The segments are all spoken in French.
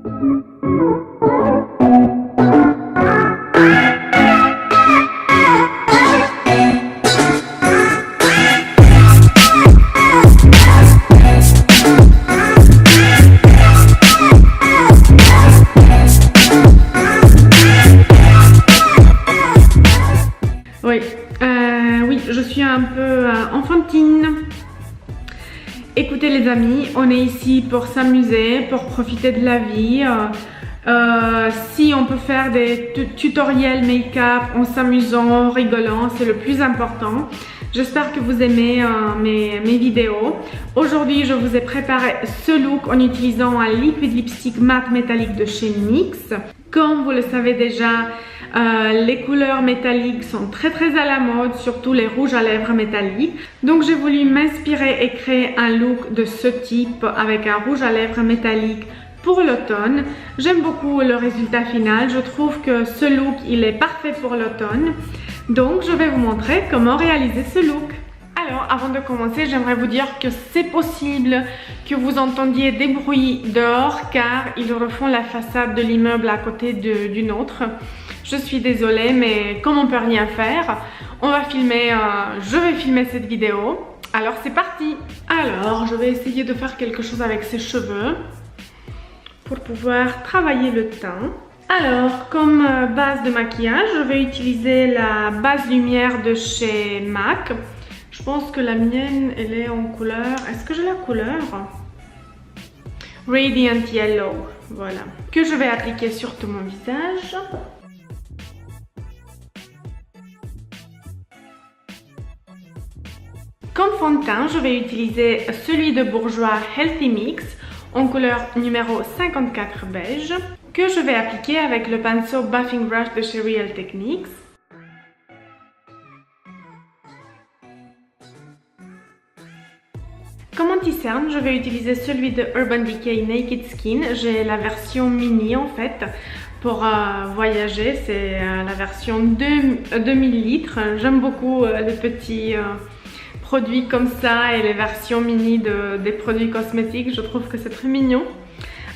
Oui, je suis un peu enfantine. Écoutez les amis, on est ici pour s'amuser, pour profiter de la vie. Si on peut faire des tutoriels make-up en s'amusant, en rigolant, c'est le plus important. J'espère que vous aimez mes vidéos. Aujourd'hui, je vous ai préparé ce look en utilisant un liquid lipstick mat métallique de chez NYX. Comme vous le savez déjà, les couleurs métalliques sont très à la mode, surtout les rouges à lèvres métalliques. Donc j'ai voulu m'inspirer et créer un look de ce type avec un rouge à lèvres métallique pour l'automne. J'aime beaucoup le résultat final. Je trouve que ce look, il est parfait pour l'automne. Donc je vais vous montrer comment réaliser ce look. Alors avant de commencer, j'aimerais vous dire que c'est possible que vous entendiez des bruits dehors car ils refont la façade de l'immeuble à côté du nôtre. Je suis désolée, mais comme on peut rien faire, on va filmer, je vais filmer cette vidéo. Alors c'est parti. Alors je vais essayer de faire quelque chose avec ses cheveux pour pouvoir travailler le teint. Alors comme base de maquillage, je vais utiliser la base lumière de chez MAC. Je pense que la mienne, elle est en couleur, est-ce que j'ai la couleur? Radiant Yellow, voilà. Que je vais appliquer sur tout mon visage. Comme fond de teint, je vais utiliser celui de Bourjois Healthy Mix en couleur numéro 54 beige que je vais appliquer avec le pinceau Buffing Brush de chez Real Techniques. Comme anti-cerne, je vais utiliser celui de Urban Decay Naked Skin. J'ai la version mini en fait pour voyager, c'est la version 2000 litres. J'aime beaucoup les petits produits comme ça et les versions mini des produits cosmétiques. Je trouve que c'est très mignon.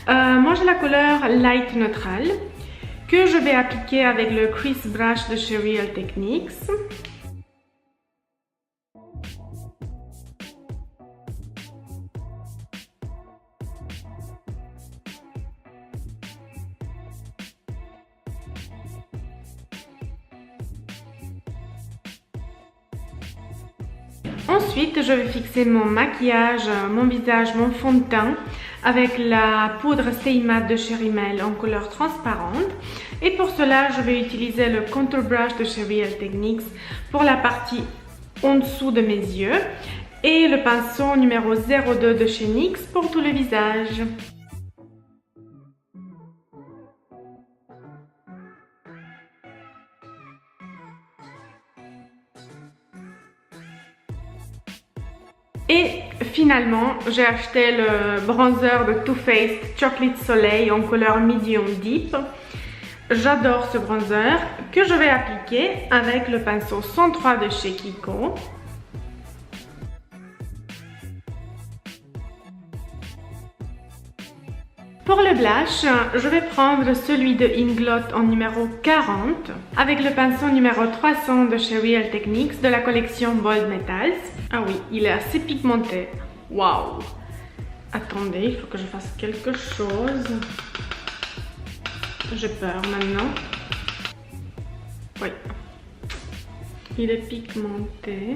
Moi j'ai la couleur Light Neutral que je vais appliquer avec le Crease Brush de chez Real Techniques. Ensuite, je vais fixer mon maquillage, mon visage, mon fond de teint avec la poudre Stay Matte de chez Rimmel en couleur transparente. Et pour cela, je vais utiliser le Contour Brush de chez Real Techniques pour la partie en dessous de mes yeux et le pinceau numéro 02 de chez NYX pour tout le visage. Et finalement, j'ai acheté le bronzer de Too Faced Chocolate Soleil en couleur Medium Deep. J'adore ce bronzer que je vais appliquer avec le pinceau 103 de chez Kiko. Pour le blush, je vais prendre celui de Inglot en numéro 40 avec le pinceau numéro 300 de chez Real Techniques de la collection Bold Metals. Ah oui, il est assez pigmenté. Waouh! Attendez, il faut que je fasse quelque chose. J'ai peur maintenant. Oui. Il est pigmenté.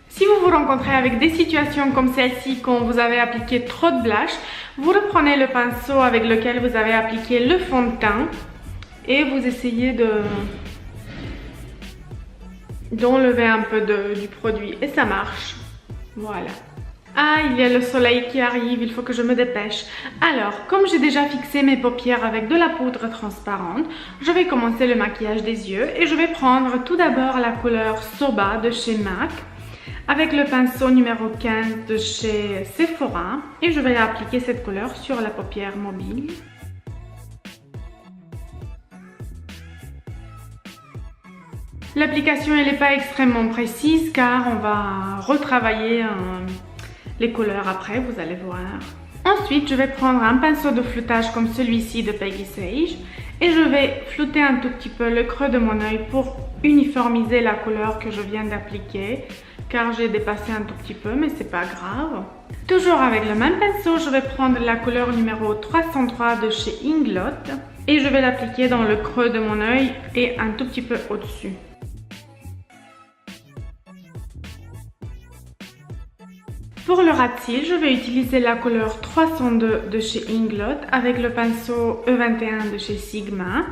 Si vous vous rencontrez avec des situations comme celle-ci quand vous avez appliqué trop de blush, vous reprenez le pinceau avec lequel vous avez appliqué le fond de teint et vous essayez d'enlever un peu du produit et ça marche. Voilà. Ah, il y a le soleil qui arrive, il faut que je me dépêche. Alors, comme j'ai déjà fixé mes paupières avec de la poudre transparente, je vais commencer le maquillage des yeux et je vais prendre tout d'abord la couleur Soba de chez MAC avec le pinceau numéro 15 de chez Sephora et je vais appliquer cette couleur sur la paupière mobile. L'application elle n'est pas extrêmement précise car on va retravailler les couleurs après, vous allez voir. Ensuite, je vais prendre un pinceau de floutage comme celui-ci de Peggy Sage et je vais flouter un tout petit peu le creux de mon œil pour uniformiser la couleur que je viens d'appliquer, car j'ai dépassé un tout petit peu, mais c'est pas grave. Toujours avec le même pinceau, je vais prendre la couleur numéro 303 de chez Inglot et je vais l'appliquer dans le creux de mon œil et un tout petit peu au-dessus. Pour le ras de cils, je vais utiliser la couleur 302 de chez Inglot avec le pinceau E21 de chez Sigma.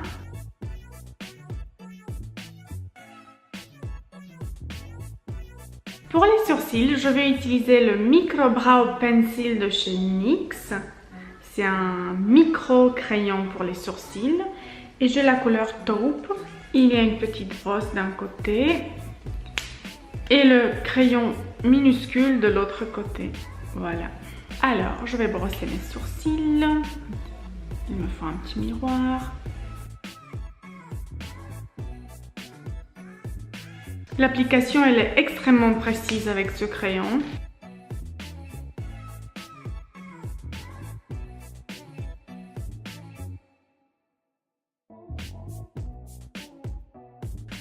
Pour les sourcils, je vais utiliser le Micro Brow Pencil de chez NYX. C'est un micro crayon pour les sourcils et j'ai la couleur taupe. Il y a une petite brosse d'un côté et le crayon minuscule de l'autre côté. Voilà. Alors, je vais brosser mes sourcils. Il me faut un petit miroir. L'application, elle est extrêmement précise avec ce crayon.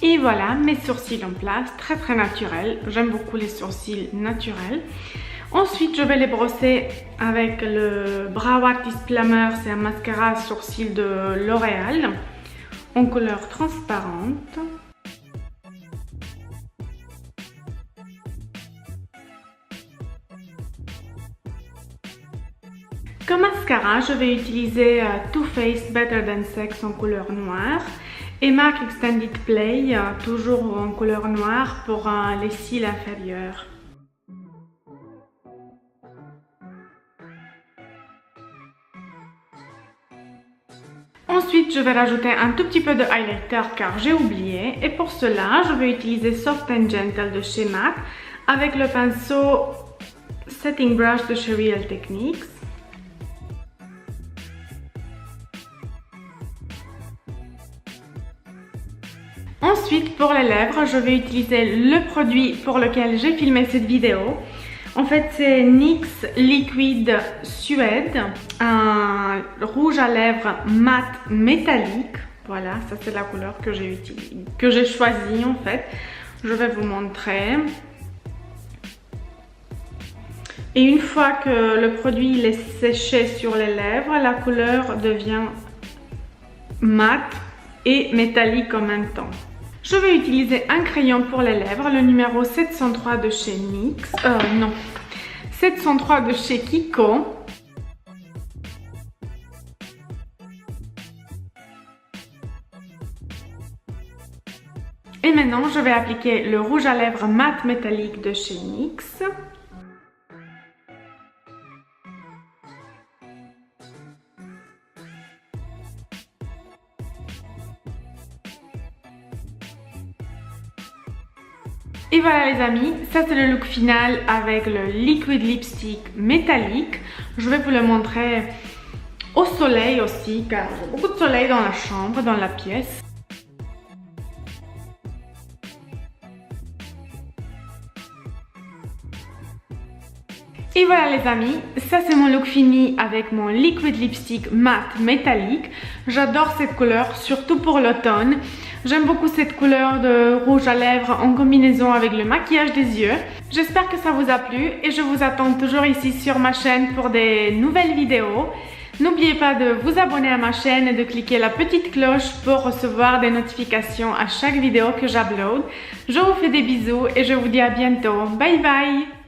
Et voilà, mes sourcils en place, très naturels. J'aime beaucoup les sourcils naturels. Ensuite, je vais les brosser avec le Brow Artist Plummer. C'est un mascara à sourcils de L'Oréal en couleur transparente. Comme mascara, je vais utiliser Too Faced Better Than Sex en couleur noire et MAC Extended Play, toujours en couleur noire pour les cils inférieurs. Ensuite, je vais rajouter un tout petit peu de highlighter car j'ai oublié. Et pour cela, je vais utiliser Soft and Gentle de chez MAC avec le pinceau Setting Brush de chez Real Techniques. Ensuite, pour les lèvres, je vais utiliser le produit pour lequel j'ai filmé cette vidéo. En fait, c'est NYX Liquid Suède, un rouge à lèvres mat métallique. Voilà, ça c'est la couleur que j'ai choisie en fait. Je vais vous montrer. Et une fois que le produit est séché sur les lèvres, la couleur devient mat et métallique en même temps. Je vais utiliser un crayon pour les lèvres, le numéro 703 de chez NYX, 703 de chez Kiko. Et maintenant, je vais appliquer le rouge à lèvres mat métallique de chez NYX. Et voilà les amis, ça c'est le look final avec le liquid lipstick métallique. Je vais vous le montrer au soleil aussi car j'ai beaucoup de soleil dans la chambre, dans la pièce. Et voilà les amis, ça c'est mon look fini avec mon liquid lipstick mat métallique. J'adore cette couleur, surtout pour l'automne. J'aime beaucoup cette couleur de rouge à lèvres en combinaison avec le maquillage des yeux. J'espère que ça vous a plu et je vous attends toujours ici sur ma chaîne pour des nouvelles vidéos. N'oubliez pas de vous abonner à ma chaîne et de cliquer la petite cloche pour recevoir des notifications à chaque vidéo que j'upload. Je vous fais des bisous et je vous dis à bientôt. Bye bye!